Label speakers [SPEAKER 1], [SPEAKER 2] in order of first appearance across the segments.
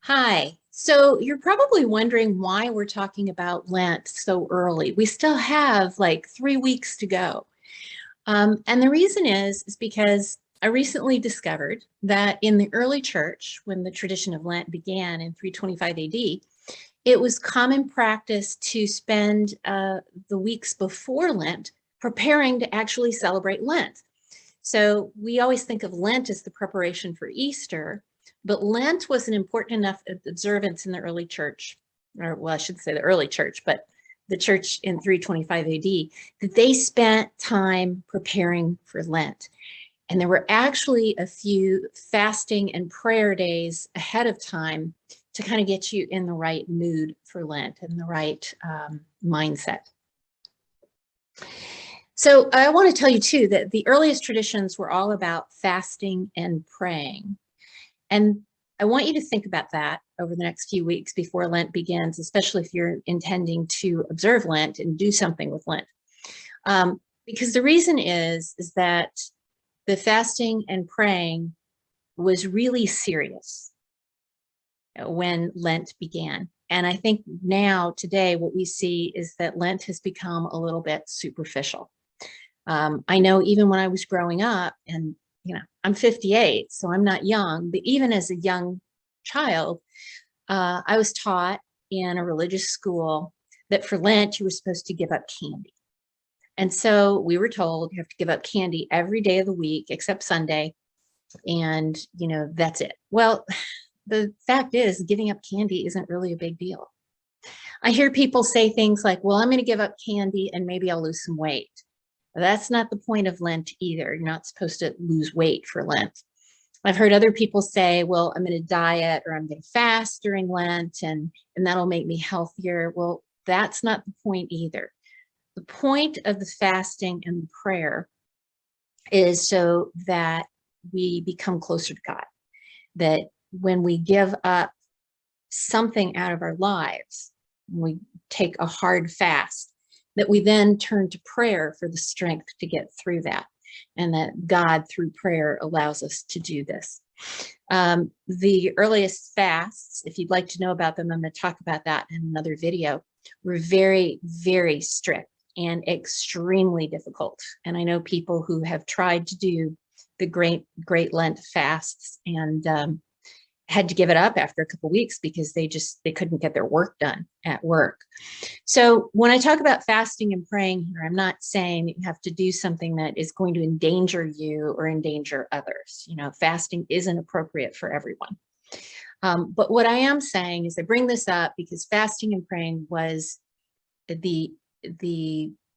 [SPEAKER 1] Hi. So you're probably wondering why we're talking about Lent so early. We still have like 3 weeks to go. And the reason is because I recently discovered that in the early church, when the tradition of Lent began in 325 AD, it was common practice to spend the weeks before Lent preparing to actually celebrate Lent. So we always think of Lent as the preparation for Easter, but Lent was an important enough observance in the early church, or well, I should say the early church, but the church in 325 AD, that they spent time preparing for Lent. And there were actually a few fasting and prayer days ahead of time to kind of get you in the right mood for Lent and the right mindset. So I want to tell you too that the earliest traditions were all about fasting and praying. And I want you to think about that over the next few weeks before Lent begins, especially if you're intending to observe Lent and do something with Lent. Because the reason is that the fasting and praying was really serious when Lent began. And I think now, today, what we see is that Lent has become a little bit superficial. I know even when I was growing up, and I'm 58, so I'm not young, but even as a young child, I was taught in a religious school that for Lent, you were supposed to give up candy. And so we were told you have to give up candy every day of the week except Sunday. And, that's it. Well, the fact is, giving up candy isn't really a big deal. I hear people say things like, well, I'm going to give up candy and maybe I'll lose some weight. That's not the point of Lent either. You're not supposed to lose weight for Lent. I've heard other people say, well, I'm going to diet or I'm going to fast during Lent and that'll make me healthier. Well, that's not the point either. The point of the fasting and the prayer is so that we become closer to God. That when we give up something out of our lives, we take a hard fast, that we then turn to prayer for the strength to get through that, and that God through prayer allows us to do this. The earliest fasts, if you'd like to know about them, I'm going to talk about that in another video, were very, very strict and extremely difficult. And I know people who have tried to do the great Lent fasts and had to give it up after a couple of weeks because they couldn't get their work done at work. So when I talk about fasting and praying here, I'm not saying that you have to do something that is going to endanger you or endanger others. Fasting isn't appropriate for everyone. But what I am saying is I bring this up because fasting and praying was the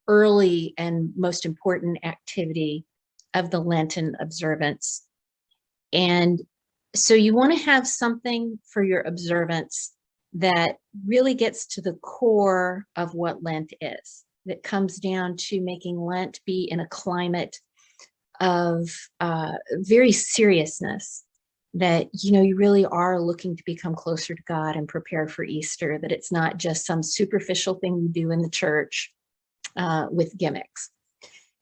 [SPEAKER 1] early and most important activity of the Lenten observance. And so you want to have something for your observance that really gets to the core of what Lent is, that comes down to making Lent be in a climate of very seriousness, that, you really are looking to become closer to God and prepare for Easter, that it's not just some superficial thing you do in the church with gimmicks.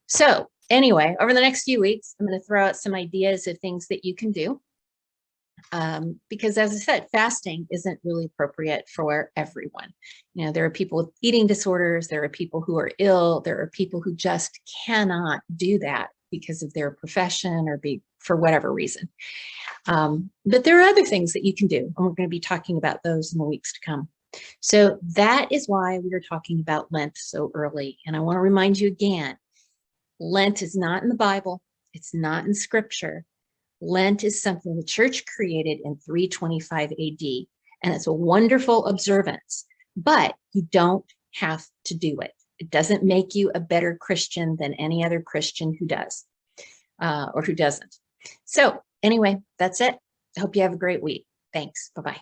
[SPEAKER 1] So anyway, over the next few weeks, I'm going to throw out some ideas of things that you can do. Because as I said, fasting isn't really appropriate for everyone. There are people with eating disorders, there are people who are ill, there are people who just cannot do that because of their profession or for whatever reason. But there are other things that you can do, and we're going to be talking about those in the weeks to come. So that is why we are talking about Lent so early. And I want to remind you again, Lent is not in the Bible. It's not in Scripture. Lent is something the church created in 325 AD, and it's a wonderful observance, but you don't have to do it. It doesn't make you a better Christian than any other Christian who does or who doesn't. So anyway, that's it. I hope you have a great week. Thanks. Bye-bye.